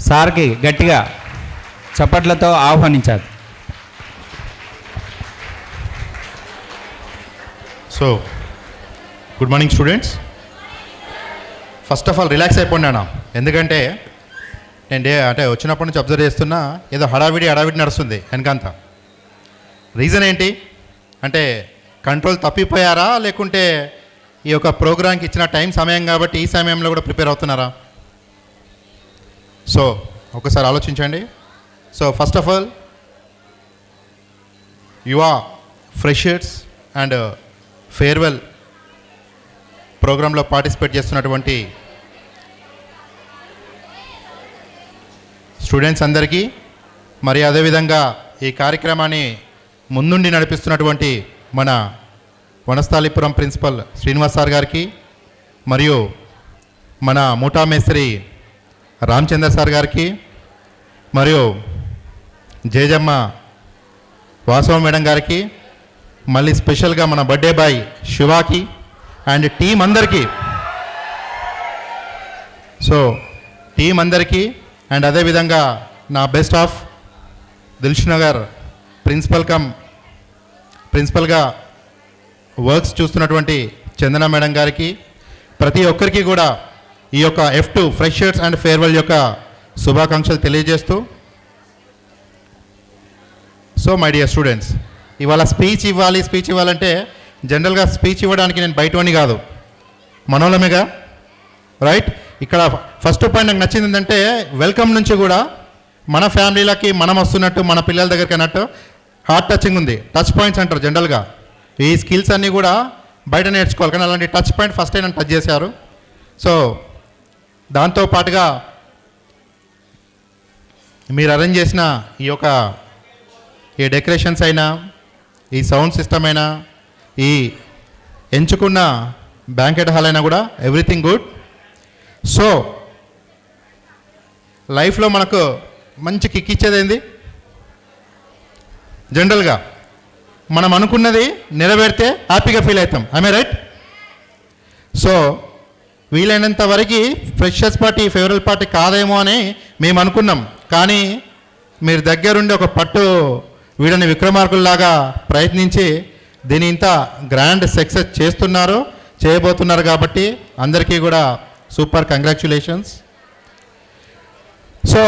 సార్కి గట్టిగా చప్పట్లతో ఆహ్వానించారు. So good morning students. First of all relax అయిపోండి అన్న, ఎందుకంటే నేను అంటే వచ్చినప్పటి నుంచి అబ్జర్వ్ చేస్తున్నా ఏదో హడావిడి నడుస్తుంది వెనకంతా. రీజన్ ఏంటి అంటే కంట్రోల్ తప్పిపోయారా, లేకుంటే ఈ యొక్క ప్రోగ్రామ్కి ఇచ్చిన సమయం కాబట్టి ఈ సమయంలో కూడా ప్రిపేర్ అవుతున్నారా? సో ఒకసారి ఆలోచించండి. సో ఫస్ట్ ఆఫ్ ఆల్ యువ ఫ్రెషర్స్ అండ్ ఫేర్వెల్ ప్రోగ్రాంలో పార్టిసిపేట్ చేస్తున్నటువంటి స్టూడెంట్స్ అందరికీ, మరి అదేవిధంగా ఈ కార్యక్రమాన్ని ముందుండి నడిపిస్తున్నటువంటి మన వనస్థాళీపురం ప్రిన్సిపల్ శ్రీనివాస్ సార్ గారికి, మరియు మన ముఠా మేస్త్రి రామచంద్ర సార్ గారికి, మరియు జేజమ్మ వాసవ మేడం గారికి, మళ్ళీ స్పెషల్గా మన బర్త్డే బాయ్ శివాకి అండ్ టీం అందరికీ, సో టీం అందరికీ అండ్ అదేవిధంగా నా బెస్ట్ ఆఫ్ దిల్షునగర్ ప్రిన్సిపల్గా వర్క్స్ చూస్తున్నటువంటి చందన మేడం గారికి, ప్రతి ఒక్కరికి కూడా ఈ యొక్క F2 ఫ్రెషర్స్ అండ్ ఫేర్వెల్ యొక్క శుభాకాంక్షలు తెలియజేస్తూ, సో మై డియర్ స్టూడెంట్స్, ఇవాళ స్పీచ్ ఇవ్వాలంటే జనరల్గా స్పీచ్ ఇవ్వడానికి నేను బయటవని కాదు, మనోళ్ళమేగా, రైట్? ఇక్కడ ఫస్ట్ పాయింట్ నాకు నచ్చింది ఏంటంటే వెల్కమ్ నుంచి కూడా మన ఫ్యామిలీలకి మనం వస్తున్నట్టు, మన పిల్లల దగ్గరికి అన్నట్టు హార్ట్ టచింగ్ ఉంది. టచ్ పాయింట్స్ అంటారు జనరల్గా, ఈ స్కిల్స్ అన్నీ కూడా బయట నేర్చుకోవాలి, కానీ అలాంటి టచ్ పాయింట్ ఫస్ట్ టైం నన్ను టచ్ చేశారు. సో దాంతో పాటుగా మీరు అరేంజ్ చేసిన ఈ డెకరేషన్స్ అయినా, ఈ సౌండ్ సిస్టమ్ అయినా, ఈ ఎంచుకున్న బ్యాంకెట్ హాల్ అయినా కూడా ఎవ్రీథింగ్ గుడ్. సో లైఫ్లో మనకు మంచి కిక్ ఇచ్చేది ఏంది? జనరల్గా మనం అనుకున్నది నెరవేరితే హ్యాపీగా ఫీల్ అవుతాం. I may right? సో వీలైనంత వరకు ఫ్రెషర్స్ పార్టీ ఫేవరల్ పార్టీ కాదేమో అని మేము అనుకున్నాం, కానీ మీరు దగ్గరుండి ఒక పట్టు వీడని విక్రమార్కుల్లాగా ప్రయత్నించి దీని ఇంత గ్రాండ్ సక్సెస్ చేయబోతున్నారు కాబట్టి అందరికీ కూడా సూపర్ కంగ్రాచ్యులేషన్స్. సో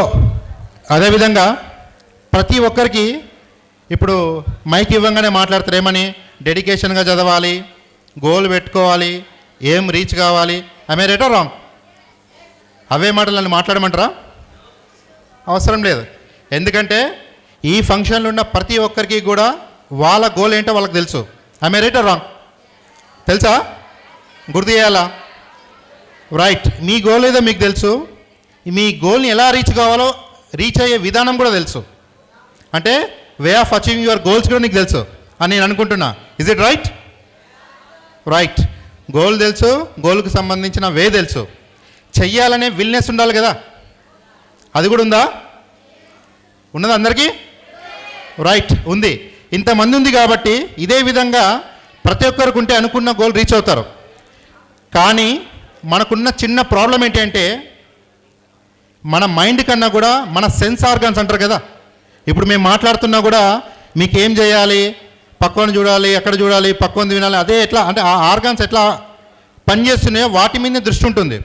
అదేవిధంగా ప్రతి ఒక్కరికి ఇప్పుడు మైక్ ఇవ్వగానే మాట్లాడతారు ఏమని, డెడికేషన్గా చదవాలి, గోల్ పెట్టుకోవాలి, ఏం రీచ్ కావాలి. I right or wrong? అవే మాటలు నన్ను మాట్లాడమంటారా? అవసరం లేదు, ఎందుకంటే ఈ ఫంక్షన్లో ఉన్న ప్రతి ఒక్కరికి కూడా వాళ్ళ గోల్ ఏంటో వాళ్ళకి తెలుసు. I right or wrong? తెలుసా? గుర్తు చేయాలా? రైట్. మీ గోల్ ఏదో మీకు తెలుసు, మీ గోల్ని ఎలా రీచ్ కావాలో రీచ్ అయ్యే విధానం కూడా తెలుసు, అంటే way of achieving your goals కూడా నీకు తెలుసు అని నేను అనుకుంటున్నా. Is it right? Right. Goal తెలుసు, గోల్కి సంబంధించిన వే తెలుసు, చెయ్యాలనే విల్నెస్ ఉండాలి కదా, అది కూడా ఉందా? ఉన్నది అందరికీ? రైట్, ఉంది. ఇంతమంది ఉంది కాబట్టి ఇదే విధంగా ప్రతి ఒక్కరికి ఉంటే అనుకున్న గోల్ రీచ్ అవుతారు. కానీ మనకున్న చిన్న ప్రాబ్లం ఏంటి అంటే మన మైండ్ కన్నా కూడా మన సెన్స్ ఆర్గాన్స్ అంటారు కదా, ఇప్పుడు మేము మాట్లాడుతున్నా కూడా మీకు ఏం చేయాలి, పక్కన చూడాలి, ఎక్కడ చూడాలి, పక్కన వినాలి, అదే ఎట్లా అంటే ఆ ఆర్గాన్స్ ఎట్లా పనిచేస్తున్నాయో వాటి మీదే దృష్టి ఉంటుంది.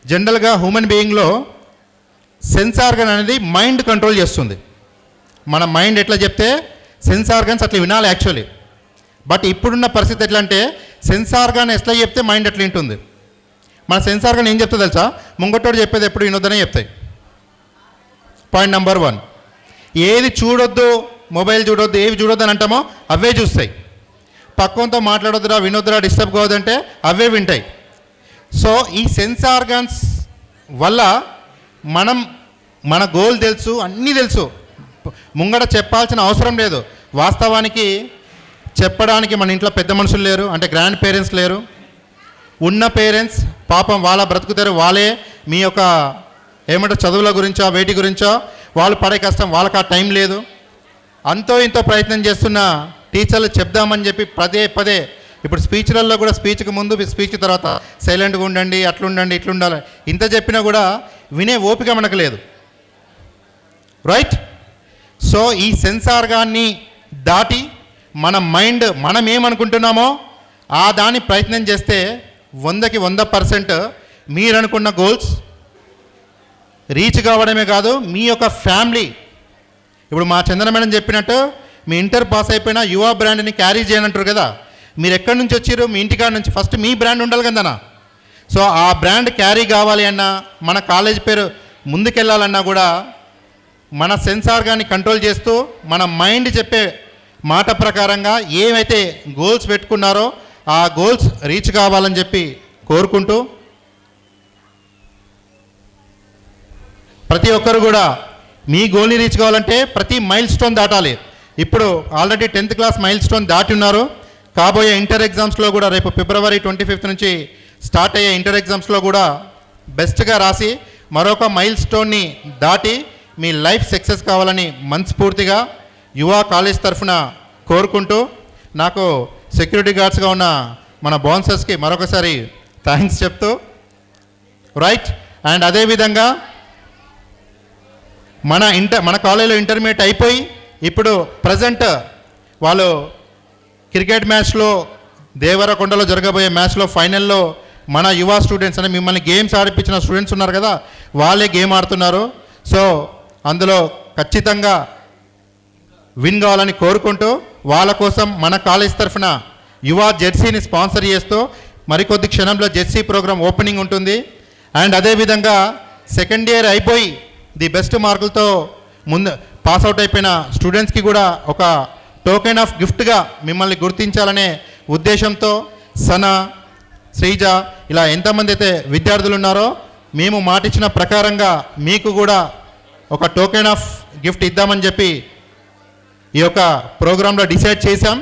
జనరల్గా హ్యూమన్ బీయింగ్లో సెన్స్ ఆర్గాన్ అనేది మైండ్ కంట్రోల్ చేస్తుంది. మన మైండ్ ఎట్లా చెప్తే సెన్స్ ఆర్గాన్స్ అట్లా వినాలి యాక్చువల్లీ. బట్ ఇప్పుడున్న పరిస్థితి ఎట్లా అంటే సెన్స్ ఆర్గాన్ ఎట్లా చెప్తే మైండ్ ఎట్లా వింటుంది. మన సెన్స్ ఆర్గాన్ ఏం చెప్తుంది తెలుసా? ముంగటోడు చెప్పేది ఎప్పుడు వినొద్దనే చెప్తాయి. పాయింట్ నెంబర్ 1, ఏది చూడొద్దు, మొబైల్ చూడొద్దు, ఏవి చూడొద్దు అని అంటామో అవే చూస్తాయి. పక్కనతో మాట్లాడొద్దురా, వినొద్దురా, డిస్టర్బ్ కావద్దంటే అవే వింటాయి. సో ఈ సెన్స్ ఆర్గాన్స్ వల్ల మన గోల్ తెలుసు, అన్నీ తెలుసు, ముంగట చెప్పాల్సిన అవసరం లేదు. వాస్తవానికి చెప్పడానికి మన ఇంట్లో పెద్ద మనుషులు లేరు, అంటే గ్రాండ్ పేరెంట్స్ లేరు. ఉన్న పేరెంట్స్ పాపం వాళ్ళ బ్రతుకుతారు, వాళ్ళే మీ యొక్క ఏమంటారు చదువుల గురించో వేటి గురించో వాళ్ళు పడే కష్టం, వాళ్ళకి ఆ టైం లేదు. అంతో ఇంతో ప్రయత్నం చేస్తున్న టీచర్లు చెప్దామని చెప్పి పదే ఇప్పుడు స్పీచ్లలో కూడా స్పీచ్కి ముందు స్పీచ్ తర్వాత సైలెంట్గా ఉండండి, అట్లుండండి, ఇట్లుండాలి, ఇంత చెప్పినా కూడా వినే ఓపిక మనకు లేదు. రైట్. సో ఈ సెన్సార్ గాన్ని దాటి మన మైండ్ మనం ఏమనుకుంటున్నామో ఆ దాని ప్రయత్నం చేస్తే 100కి 100% మీరు అనుకున్న గోల్స్ రీచ్ కావడమే కాదు, మీ యొక్క ఫ్యామిలీ, ఇప్పుడు మా చందన మేడం చెప్పినట్టు మీ ఇంటర్ పాస్ అయిపోయిన యువ బ్రాండ్ని క్యారీ చేయనంటారు కదా, మీరు ఎక్కడి నుంచి వచ్చారు? మీ ఇంటికాడ నుంచి. ఫస్ట్ మీ బ్రాండ్ ఉండాలి కదనా. సో ఆ బ్రాండ్ క్యారీ కావాలి అన్నా, మన కాలేజ్ పేరు ముందుకెళ్ళాలన్నా కూడా మన సెన్సార్ గాన్ని కంట్రోల్ చేస్తూ మన మైండ్ చెప్పే మాట ప్రకారంగా ఏమైతే గోల్స్ పెట్టుకున్నారో ఆ గోల్స్ రీచ్ కావాలని చెప్పి కోరుకుంటూ, ప్రతి ఒక్కరు కూడా మీ గోల్ని రీచ్ కావాలంటే ప్రతి మైల్ స్టోన్ దాటాలి. ఇప్పుడు already 10th class mile stone దాటి ఉన్నారు. కాబోయే ఇంటర్ ఎగ్జామ్స్లో కూడా రేపు ఫిబ్రవరి 25 నుంచి స్టార్ట్ అయ్యే ఇంటర్ ఎగ్జామ్స్లో కూడా బెస్ట్గా రాసి మరొక మైల్ స్టోన్ని దాటి మీ లైఫ్ సక్సెస్ కావాలని మనస్ఫూర్తిగా యువ కాలేజ్ తరఫున కోరుకుంటూ, నాకు సెక్యూరిటీ గార్డ్స్గా ఉన్న మన బౌన్సర్స్కి మరొకసారి థ్యాంక్స్ చెప్తూ, రైట్. అండ్ అదేవిధంగా మన కాలేజీలో ఇంటర్మీడియట్ అయిపోయి ఇప్పుడు ప్రజెంట్ వాళ్ళు క్రికెట్ మ్యాచ్లో దేవరకొండలో జరగబోయే మ్యాచ్లో ఫైనల్లో మన యువ స్టూడెంట్స్ అంటే మిమ్మల్ని గేమ్స్ ఆడిపించిన స్టూడెంట్స్ ఉన్నారు కదా, వాళ్ళే గేమ్ ఆడుతున్నారు. సో అందులో ఖచ్చితంగా విన్ కావాలని కోరుకుంటూ, వాళ్ళ కోసం మన కాలేజ్ తరఫున యువ జెర్సీని స్పాన్సర్ చేస్తూ మరికొద్ది క్షణంలో జెర్సీ ప్రోగ్రామ్ ఓపెనింగ్ ఉంటుంది. అండ్ అదేవిధంగా సెకండ్ ఇయర్ అయిపోయి ది బెస్ట్ మార్కులతో ముందు పాస్అవుట్ అయిపోయిన స్టూడెంట్స్కి కూడా ఒక టోకెన్ ఆఫ్ గిఫ్ట్గా మిమ్మల్ని గుర్తించాలనే ఉద్దేశంతో సన, శ్రీజ ఇలా ఎంతమంది అయితే విద్యార్థులు ఉన్నారో మేము మాటిచ్చిన ప్రకారంగా మీకు కూడా ఒక టోకెన్ ఆఫ్ గిఫ్ట్ ఇద్దామని చెప్పి ఈ యొక్క ప్రోగ్రాంలో డిసైడ్ చేశాం.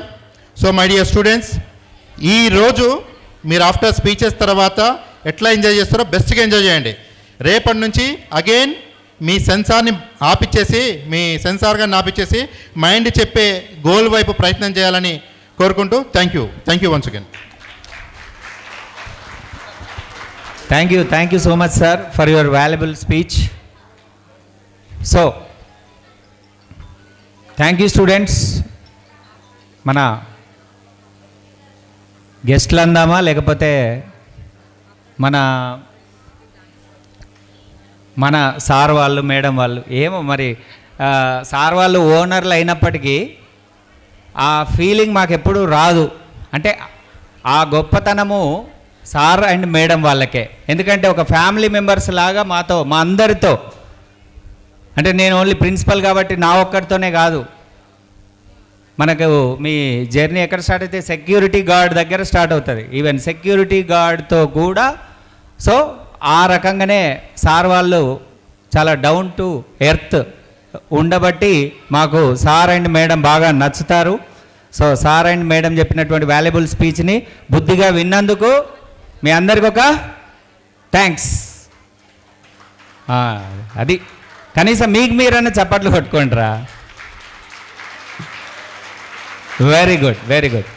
సో మై డియర్ స్టూడెంట్స్, ఈరోజు మీరు ఆఫ్టర్ స్పీచెస్ తర్వాత ఎట్లా ఎంజాయ్ చేస్తారో బెస్ట్గా ఎంజాయ్ చేయండి. రేపటి నుంచి అగైన్ మీ సెన్సార్ని ఆపిచ్చేసి, మీ సెన్సార్గా ఆపిచ్చేసి మైండ్ చెప్పే గోల్ వైపు ప్రయత్నం చేయాలని కోరుకుంటూ thank you once again. Thank you so much sir for your valuable speech. So thank you students. మన గెస్ట్లు అందామా లేకపోతే మన సార్ వాళ్ళు, మేడం వాళ్ళు, ఏమో మరి సార్ వాళ్ళు ఓనర్లు అయినప్పటికీ ఆ ఫీలింగ్ మాకెప్పుడు రాదు. అంటే ఆ గొప్పతనము సార్ అండ్ మేడం వాళ్ళకే. ఎందుకంటే ఒక ఫ్యామిలీ మెంబర్స్ లాగా మాతో, మా అందరితో, అంటే నేను ఓన్లీ ప్రిన్సిపల్ కాబట్టి నా ఒక్కడితోనే కాదు, మనకు మీ జర్నీ ఎక్కడ స్టార్ట్ అయితే సెక్యూరిటీ గార్డ్ దగ్గర స్టార్ట్ అవుతుంది. ఈవెన్ సెక్యూరిటీ గార్డ్తో కూడా. సో ఆ రకంగానే సార్ వాళ్ళు చాలా డౌన్ టు ఎర్త్ ఉండబట్టి మాకు సార్ అండ్ మేడం బాగా నచ్చుతారు. సో సార్ అండ్ మేడం చెప్పినటువంటి వాల్యుబుల్ స్పీచ్ని బుద్ధిగా విన్నందుకు మీ అందరికి ఒక థ్యాంక్స్. అది కనీసం మీకు మీరన్నా చప్పట్లు కొట్టుకోండిరా. Very good.